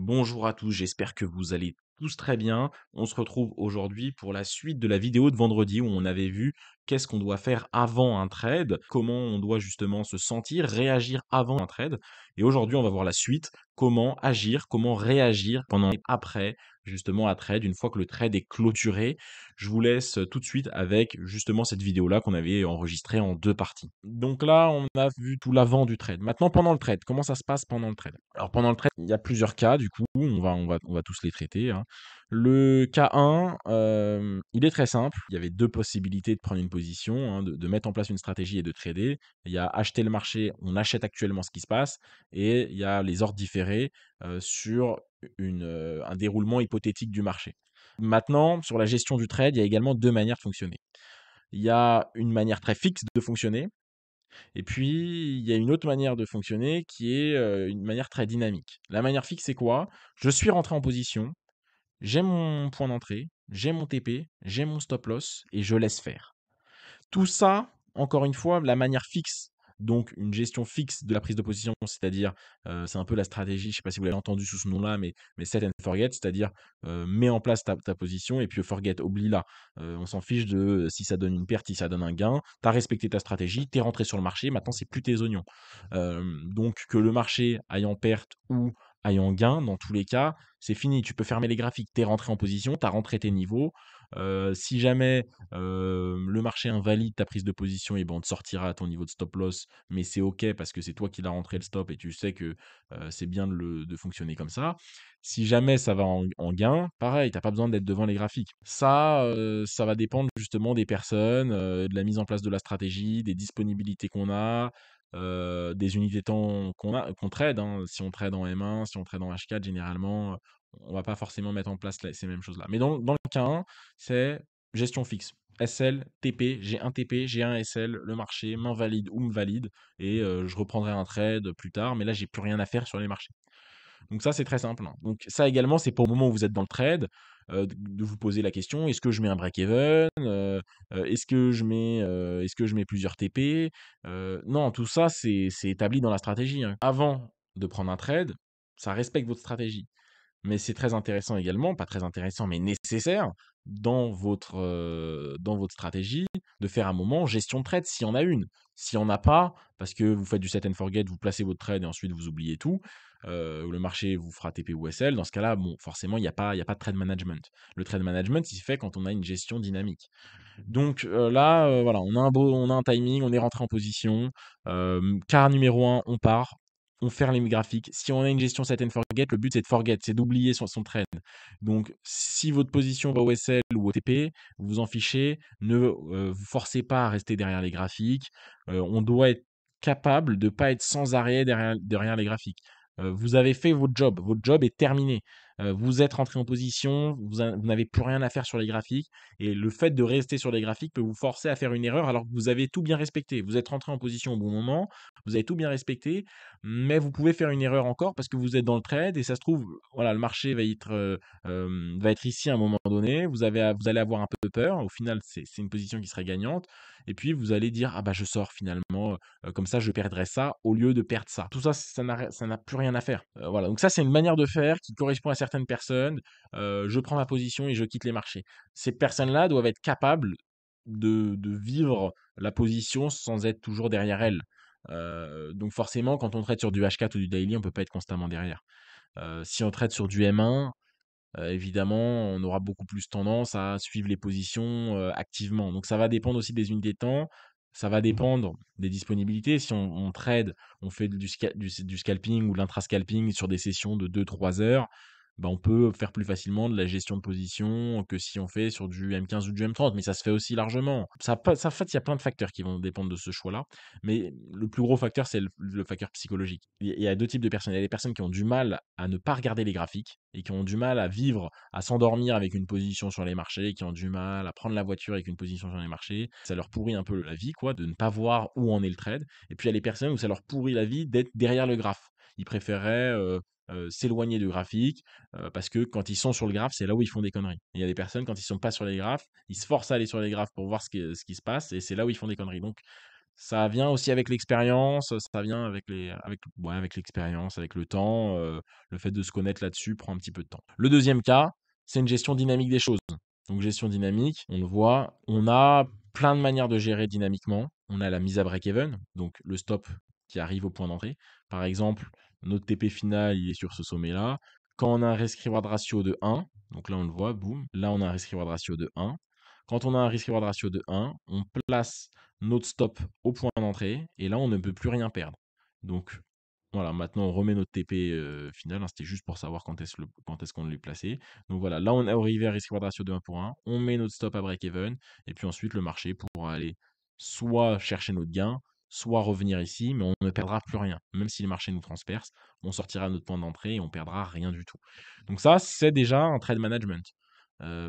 Bonjour à tous, j'espère que vous allez tous très bien. On se retrouve aujourd'hui pour la suite de la vidéo de vendredi où on avait vu qu'est-ce qu'on doit faire avant un trade, comment on doit justement se sentir, réagir avant un trade. Et aujourd'hui, on va voir la suite, comment agir, comment réagir pendant et après justement un trade, une fois que le trade est clôturé. Je vous laisse tout de suite avec justement cette vidéo-là qu'on avait enregistrée en deux parties. Donc là, on a vu tout l'avant du trade. Maintenant, pendant le trade, comment ça se passe pendant le trade? Alors pendant le trade, il y a plusieurs cas, du coup, on va tous les traiter, hein. Le cas 1, il est très simple. Il y avait deux possibilités de prendre une position, hein, de mettre en place une stratégie et de trader. Il y a acheter le marché, on achète actuellement ce qui se passe, et il y a les ordres différés sur un déroulement hypothétique du marché. Maintenant, sur la gestion du trade, il y a également deux manières de fonctionner. Il y a une manière très fixe de fonctionner, et puis il y a une autre manière de fonctionner qui est une manière très dynamique. La manière fixe, c'est quoi? Je suis rentré en position, j'ai mon point d'entrée, j'ai mon TP, j'ai mon stop loss et je laisse faire. Tout ça, encore une fois, la manière fixe, donc une gestion fixe de la prise de position, c'est-à-dire, c'est un peu la stratégie, je ne sais pas si vous l'avez entendu sous ce nom-là, mais set and forget, c'est-à-dire, mets en place ta position et puis forget, oublie-la. On s'en fiche de si ça donne une perte, si ça donne un gain. Tu as respecté ta stratégie, tu es rentré sur le marché, maintenant c'est plus tes oignons. Donc que le marché aille en perte ou aille en gain, dans tous les cas, c'est fini. Tu peux fermer les graphiques. Tu es rentré en position, tu as rentré tes niveaux. Si jamais le marché invalide ta prise de position, et ben on te sortira à ton niveau de stop loss, mais c'est OK parce que c'est toi qui l'as rentré le stop et tu sais que c'est bien de fonctionner comme ça. Si jamais ça va en gain, pareil, t'as pas besoin d'être devant les graphiques. Ça va dépendre justement des personnes, de la mise en place de la stratégie, des disponibilités qu'on a, des unités de temps qu'on trade, hein. Si on trade en M1, si on trade en H4, généralement, on va pas forcément mettre en place ces mêmes choses-là. Mais dans le cas 1, c'est gestion fixe. SL, TP, j'ai un TP, j'ai un SL, le marché m'invalide ou me valide, et je reprendrai un trade plus tard, mais là, j'ai plus rien à faire sur les marchés. Donc ça, c'est très simple, hein. Donc ça également, c'est pour le moment où vous êtes dans le trade, de vous poser la question: «Est-ce que je mets un break-even? Est-ce que je mets plusieurs TP?» Non, tout ça, c'est établi dans la stratégie, hein. Avant de prendre un trade, ça respecte votre stratégie. Mais c'est très intéressant également, pas très intéressant, mais nécessaire dans votre stratégie, de faire un moment gestion de trade s'il y en a une. S'il y en a pas, parce que vous faites du set and forget, vous placez votre trade et ensuite vous oubliez tout, le marché vous fera TP ou SL, dans ce cas-là, bon, forcément, il y a pas de trade management. Le trade management, il se fait quand on a une gestion dynamique. Donc là, voilà, on a un timing, on est rentré en position. Cas numéro 1, on part, on ferme les graphiques. Si on a une gestion set and forget, le but c'est de forget, c'est d'oublier son trend. Donc si votre position va au SL ou au TP, vous vous en fichez, ne vous forcez pas à rester derrière les graphiques. On doit être capable de ne pas être sans arrêt derrière les graphiques. Vous avez fait votre job est terminé. Vous êtes rentré en position, vous n'avez plus rien à faire sur les graphiques. Et le fait de rester sur les graphiques peut vous forcer à faire une erreur alors que vous avez tout bien respecté. Vous êtes rentré en position au bon moment, vous avez tout bien respecté, mais vous pouvez faire une erreur encore parce que vous êtes dans le trade et ça se trouve, voilà, le marché va être ici à un moment donné. Vous allez avoir un peu peur. Au final, c'est une position qui serait gagnante. Et puis, vous allez dire, ah bah, je sors finalement, comme ça, je perdrai ça au lieu de perdre ça. Tout ça, ça n'a plus rien à faire. Voilà. Donc, ça, c'est une manière de faire qui correspond à certaines personnes. Je prends ma position et je quitte les marchés. Ces personnes-là doivent être capables de vivre la position sans être toujours derrière elles. Donc forcément, quand on trade sur du H4 ou du daily, on peut pas être constamment derrière. Si on trade sur du M1, évidemment, on aura beaucoup plus tendance à suivre les positions activement. Donc ça va dépendre aussi des unités de temps, ça va dépendre des disponibilités. Si on trade, on fait du scalping ou de l'intra-scalping sur des sessions de 2-3 heures, bah, on peut faire plus facilement de la gestion de position que si on fait sur du M15 ou du M30, mais ça se fait aussi largement. En fait, il y a plein de facteurs qui vont dépendre de ce choix-là, mais le plus gros facteur, c'est le facteur psychologique. Il y a deux types de personnes. Il y a des personnes qui ont du mal à ne pas regarder les graphiques et qui ont du mal à vivre, à s'endormir avec une position sur les marchés, qui ont du mal à prendre la voiture avec une position sur les marchés. Ça leur pourrit un peu la vie, quoi, de ne pas voir où en est le trade. Et puis il y a les personnes où ça leur pourrit la vie d'être derrière le graphe. Ils préféraient s'éloigner du graphique parce que quand ils sont sur le graphe, c'est là où ils font des conneries. Il y a des personnes, quand ils sont pas sur les graphes, ils se forcent à aller sur les graphes pour voir ce qui se passe et c'est là où ils font des conneries. Donc Ça vient aussi avec l'expérience, ça vient avec l'expérience, avec le temps, le fait de se connaître là-dessus prend un petit peu de temps. Le deuxième cas, c'est une gestion dynamique des choses. Donc gestion dynamique, on le voit, on a plein de manières de gérer dynamiquement. On a la mise à break-even, donc le stop qui arrive au point d'entrée. Par exemple, notre TP final, il est sur ce sommet-là. Quand on a un risk-reward ratio de 1, donc là on le voit, boum, là on a un risk-reward ratio de 1. Quand on a un risk-reward ratio de 1, on place notre stop au point d'entrée et là, on ne peut plus rien perdre. Donc voilà, maintenant on remet notre TP final, hein, c'était juste pour savoir quand est-ce qu'on le plaçait. Donc voilà, là on est arrivé à risk reward ratio de 1 pour 1, on met notre stop à break-even et puis ensuite le marché pourra aller soit chercher notre gain, soit revenir ici, mais on ne perdra plus rien. Même si le marché nous transperce, on sortira à notre point d'entrée et on perdra rien du tout. Donc ça, c'est déjà un trade management.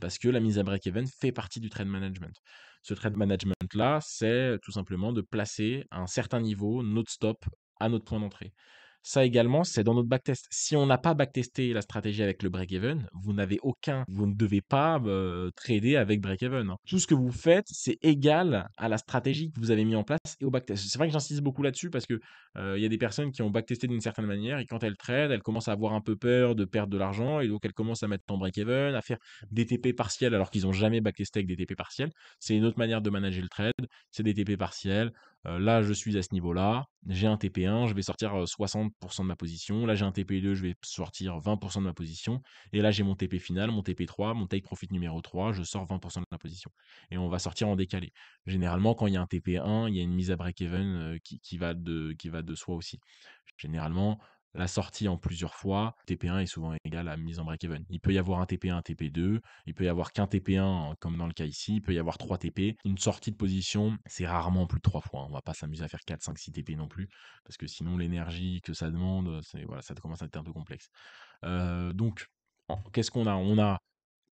Parce que la mise à break-even fait partie du trade management. Ce trade management-là, c'est tout simplement de placer à un certain niveau notre stop à notre point d'entrée. Ça également, c'est dans notre backtest. Si on n'a pas backtesté la stratégie avec le break-even, vous ne devez pas trader avec break-even, hein. Tout ce que vous faites, c'est égal à la stratégie que vous avez mis en place et au backtest. C'est vrai que j'insiste beaucoup là-dessus parce que il y a des personnes qui ont backtesté d'une certaine manière et quand elles tradent, elles commencent à avoir un peu peur de perdre de l'argent et donc elles commencent à mettre en break-even, à faire des TP partiels alors qu'ils n'ont jamais backtesté avec des TP partiels. C'est une autre manière de manager le trade, c'est des TP partiels. Là, je suis à ce niveau-là, j'ai un TP1, je vais sortir 60% de ma position. Là, j'ai un TP2, je vais sortir 20% de ma position. Et là, j'ai mon TP final, mon TP3, mon take profit numéro 3, je sors 20% de ma position. Et on va sortir en décalé. Généralement, quand il y a un TP1, il y a une mise à break-even qui va de soi aussi. Généralement, la sortie en plusieurs fois, TP1 est souvent égal à mise en break-even. Il peut y avoir un TP1, un TP2, il peut y avoir qu'un TP1, comme dans le cas ici, il peut y avoir 3 TP. Une sortie de position, c'est rarement plus de 3 fois, hein. On va pas s'amuser à faire 4, 5, 6 TP non plus, parce que sinon l'énergie que ça demande, voilà, ça commence à être un peu complexe. Donc, qu'est-ce qu'on a? On a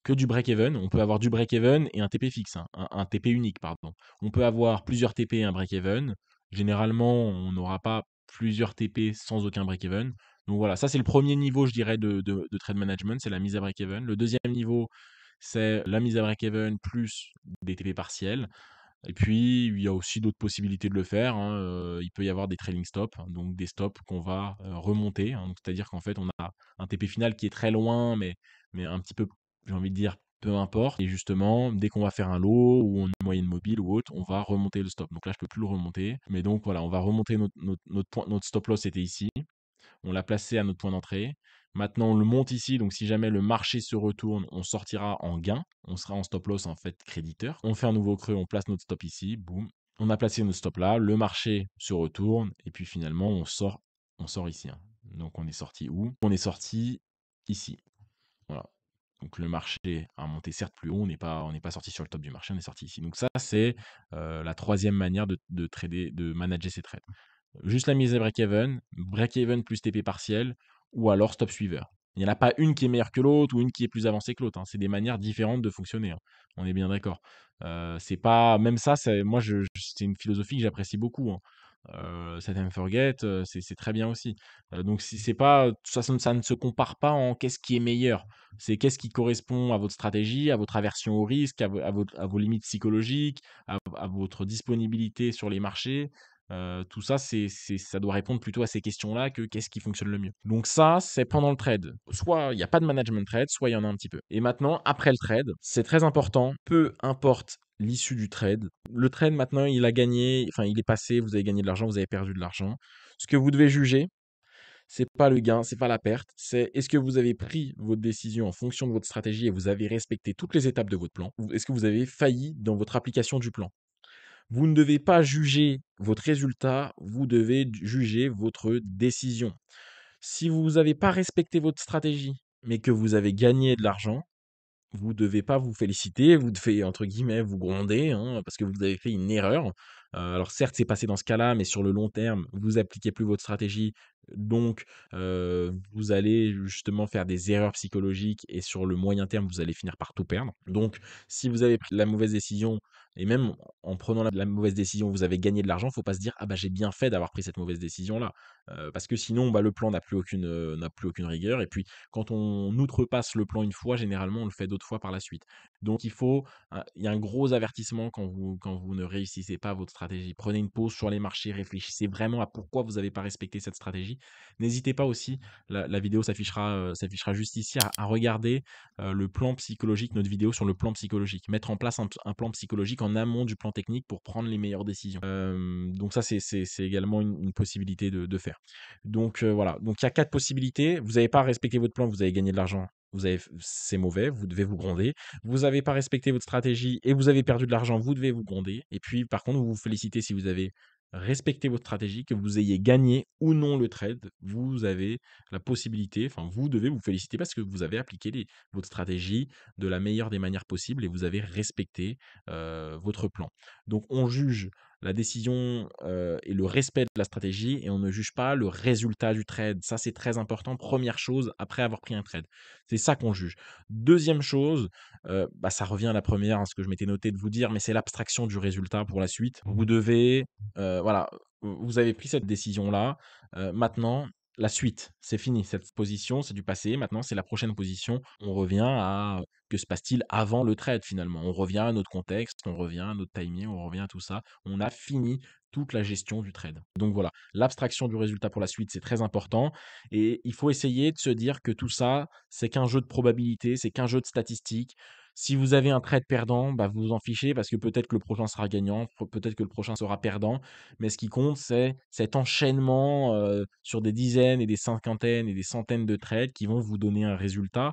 que du break-even. On peut avoir du break-even et un TP fixe, hein, un TP unique, pardon. On peut avoir plusieurs TP et un break-even. Généralement, on n'aura pas plusieurs TP sans aucun break-even. Donc voilà, ça c'est le premier niveau, je dirais, de trade management, c'est la mise à break-even. Le deuxième niveau, c'est la mise à break-even plus des TP partiels. Et puis, il y a aussi d'autres possibilités de le faire, hein, il peut y avoir des trailing stops, hein, donc des stops qu'on va, remonter, hein. Donc c'est-à-dire qu'en fait, on a un TP final qui est très loin, mais un petit peu, j'ai envie de dire, peu importe et justement, dès qu'on va faire un lot ou une moyenne mobile ou autre, on va remonter le stop. Donc là, je peux plus le remonter, mais donc voilà, on va remonter notre stop loss était ici. On l'a placé à notre point d'entrée. Maintenant, on le monte ici. Donc, si jamais le marché se retourne, on sortira en gain. On sera en stop loss, en fait, créditeur. On fait un nouveau creux, on place notre stop ici. Boum. On a placé notre stop là. Le marché se retourne. Et puis, finalement, on sort ici, hein. Donc, on est sorti où? On est sorti ici. Voilà. Donc, le marché a monté certes plus haut. On n'est pas sorti sur le top du marché. On est sorti ici. Donc, ça, c'est la troisième manière de trader, de manager ses trades. Juste la mise à break-even plus TP partiel, ou alors stop suiveur. Il n'y en a pas une qui est meilleure que l'autre ou une qui est plus avancée que l'autre, hein. C'est des manières différentes de fonctionner, hein. On est bien d'accord. C'est pas même ça, c'est une philosophie que j'apprécie beaucoup, hein. Set and forget, c'est très bien aussi. Donc si c'est pas ça ne se compare pas en qu'est-ce qui est meilleur. C'est qu'est-ce qui correspond à votre stratégie, à votre aversion au risque, à vos limites psychologiques, à votre disponibilité sur les marchés. Tout ça, ça doit répondre plutôt à ces questions-là que qu'est-ce qui fonctionne le mieux. Donc ça, c'est pendant le trade. Soit il n'y a pas de management trade, soit il y en a un petit peu. Et maintenant, après le trade, c'est très important, peu importe l'issue du trade. Le trade, maintenant, il a gagné, enfin, il est passé, vous avez gagné de l'argent, vous avez perdu de l'argent. Ce que vous devez juger, c'est pas le gain, c'est pas la perte, c'est est-ce que vous avez pris votre décision en fonction de votre stratégie et vous avez respecté toutes les étapes de votre plan, ou est-ce que vous avez failli dans votre application du plan? Vous ne devez pas juger votre résultat, vous devez juger votre décision. Si vous n'avez pas respecté votre stratégie, mais que vous avez gagné de l'argent, vous ne devez pas vous féliciter, vous devez, entre guillemets, vous gronder, hein, parce que vous avez fait une erreur. Alors certes, c'est passé dans ce cas-là, mais sur le long terme, vous appliquez plus votre stratégie, donc vous allez justement faire des erreurs psychologiques et sur le moyen terme, vous allez finir par tout perdre. Donc si vous avez pris la mauvaise décision, et même en prenant la mauvaise décision, vous avez gagné de l'argent, il faut pas se dire: «Ah bah, j'ai bien fait d'avoir pris cette mauvaise décision-là». Parce que sinon, bah, le plan n'a plus aucune rigueur et puis quand on outrepasse le plan une fois, généralement, on le fait d'autres fois par la suite. Donc il y a un gros avertissement quand vous ne réussissez pas votre stratégie. Prenez une pause sur les marchés, réfléchissez vraiment à pourquoi vous n'avez pas respecté cette stratégie. N'hésitez pas aussi, la vidéo s'affichera juste ici, à regarder le plan psychologique, notre vidéo sur le plan psychologique. Mettre en place un plan psychologique en amont du plan technique pour prendre les meilleures décisions. Donc ça, c'est également une possibilité de faire. Donc voilà, donc il y a 4 possibilités. Vous n'avez pas respecté votre plan, vous avez gagné de l'argent, c'est mauvais, vous devez vous gronder. Vous n'avez pas respecté votre stratégie et vous avez perdu de l'argent, vous devez vous gronder. Et puis par contre, vous vous félicitez si vous avez respecté votre stratégie, que vous ayez gagné ou non le trade. Vous avez la possibilité, enfin vous devez vous féliciter parce que vous avez appliqué votre stratégie de la meilleure des manières possibles et vous avez respecté votre plan. Donc on juge la décision et le respect de la stratégie et on ne juge pas le résultat du trade. Ça, c'est très important. Première chose, après avoir pris un trade. C'est ça qu'on juge. Deuxième chose, bah, ça revient à la première, hein, ce que je m'étais noté de vous dire, mais c'est l'abstraction du résultat pour la suite. Vous devez, voilà, vous avez pris cette décision-là. Maintenant, la suite, c'est fini. Cette position, c'est du passé. Maintenant, c'est la prochaine position. On revient à que se passe-t-il avant le trade finalement. On revient à notre contexte, on revient à notre timing, on revient à tout ça. On a fini toute la gestion du trade. Donc voilà, l'abstraction du résultat pour la suite, c'est très important. Et il faut essayer de se dire que tout ça, c'est qu'un jeu de probabilité, c'est qu'un jeu de statistiques. Si vous avez un trade perdant, bah vous vous en fichez parce que peut-être que le prochain sera gagnant, peut-être que le prochain sera perdant. Mais ce qui compte, c'est cet enchaînement sur des dizaines et des cinquantaines et des centaines de trades qui vont vous donner un résultat.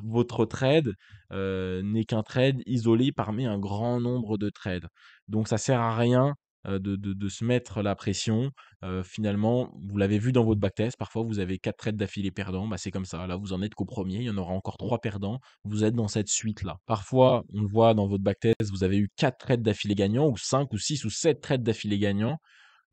Votre trade n'est qu'un trade isolé parmi un grand nombre de trades. Donc ça sert à rien de se mettre la pression. Finalement, vous l'avez vu dans votre backtest, parfois vous avez 4 trades d'affilée perdants, bah, c'est comme ça. Là, vous en êtes qu'au premier, il y en aura encore 3 perdants. Vous êtes dans cette suite-là. Parfois, on le voit dans votre backtest, vous avez eu 4 trades d'affilée gagnants, ou 5 ou 6 ou 7 trades d'affilée gagnants.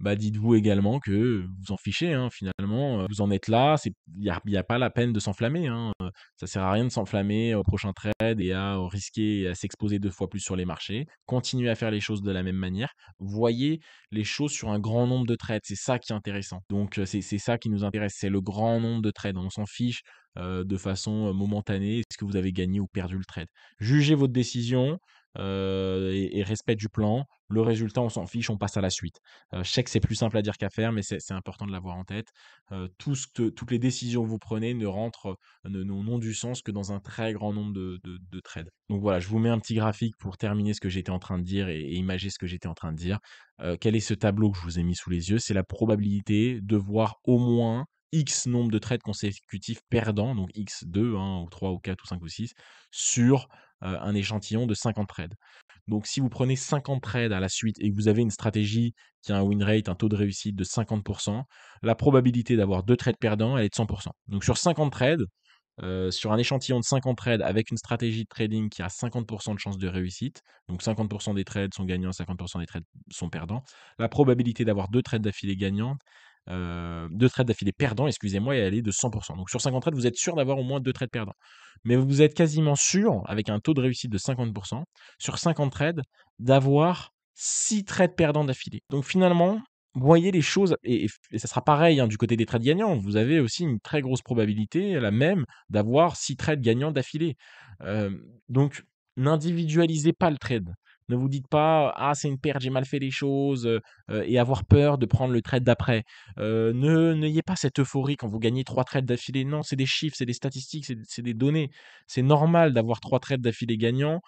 Bah, dites-vous également que vous en fichez, hein, finalement, vous en êtes là, il y a pas la peine de s'enflammer, hein, ça sert à rien de s'enflammer au prochain trade et à risquer et à s'exposer 2 fois plus sur les marchés. Continuez à faire les choses de la même manière. Voyez les choses sur un grand nombre de trades, c'est ça qui est intéressant. Donc c'est ça qui nous intéresse, c'est le grand nombre de trades. On s'en fiche, de façon, momentanée, est-ce que vous avez gagné ou perdu le trade. Jugez votre décision, et respect du plan. Le résultat, on s'en fiche, on passe à la suite. Je sais que c'est plus simple à dire qu'à faire, mais c'est important de l'avoir en tête. Toutes les décisions que vous prenez n'ont du sens que dans un très grand nombre de trades. Donc voilà, je vous mets un petit graphique pour terminer ce que j'étais en train de dire et imager ce que j'étais en train de dire. Quel est ce tableau que je vous ai mis sous les yeux? C'est la probabilité de voir au moins X nombre de trades consécutifs perdants, donc X2, hein, ou 3 ou 4 ou 5 ou 6, sur un échantillon de 50 trades. Donc si vous prenez 50 trades à la suite et que vous avez une stratégie qui a un win rate, un taux de réussite de 50%, la probabilité d'avoir 2 trades perdants, elle est de 100%. Donc sur 50 trades, sur un échantillon de 50 trades avec une stratégie de trading qui a 50% de chances de réussite, donc 50% des trades sont gagnants, 50% des trades sont perdants, la probabilité d'avoir 2 trades d'affilée gagnantes, 2 trades d'affilée perdants, excusez-moi, elle est de 100%. Donc sur 50 trades, vous êtes sûr d'avoir au moins 2 trades perdants. Mais vous êtes quasiment sûr, avec un taux de réussite de 50%, sur 50 trades, d'avoir 6 trades perdants d'affilée. Donc finalement, voyez les choses, et ça sera pareil hein, du côté des trades gagnants. Vous avez aussi une très grosse probabilité, la même, d'avoir 6 trades gagnants d'affilée. Donc, n'individualisez pas le trade. Ne vous dites pas ah c'est une perte, j'ai mal fait les choses et avoir peur de prendre le trade d'après. N'ayez pas cette euphorie quand vous gagnez 3 trades d'affilée. Non, c'est des chiffres, c'est des statistiques, c'est des données. C'est normal d'avoir 3 trades d'affilée gagnants.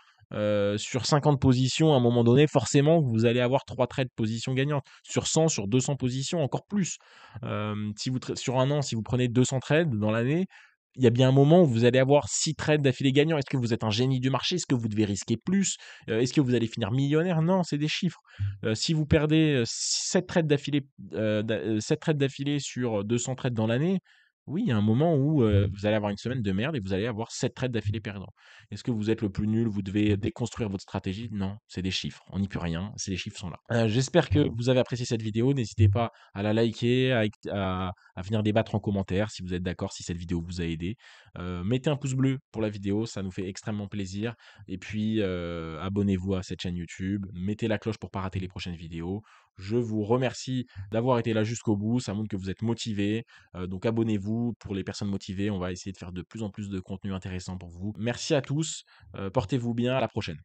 Sur 50 positions, à un moment donné, forcément, vous allez avoir 3 trades positions gagnantes. Sur 100, sur 200 positions, encore plus. Sur un an, si vous prenez 200 trades dans l'année, il y a bien un moment où vous allez avoir 6 trades d'affilée gagnants. Est-ce que vous êtes un génie du marché? Est-ce que vous devez risquer plus? Est-ce que vous allez finir millionnaire? Non, c'est des chiffres. Si vous perdez 7 trades d'affilée, 7 trades d'affilée sur 200 trades dans l'année, Oui, il y a un moment où, vous allez avoir une semaine de merde et vous allez avoir 7 trades d'affilée perdants. Est-ce que vous êtes le plus nul? Vous devez déconstruire votre stratégie? Non, c'est des chiffres. On n'y peut rien, c'est les chiffres sont là. J'espère que vous avez apprécié cette vidéo. N'hésitez pas à la liker, à venir débattre en commentaire si vous êtes d'accord, si cette vidéo vous a aidé. Mettez un pouce bleu pour la vidéo, ça nous fait extrêmement plaisir et puis, abonnez-vous à cette chaîne YouTube. Mettez la cloche pour pas rater les prochaines vidéos. Je vous remercie d'avoir été là jusqu'au bout, ça montre que vous êtes motivés. Donc abonnez-vous pour les personnes motivées. On va essayer de faire de plus en plus de contenu intéressant pour vous. Merci à tous. Portez-vous bien. À la prochaine.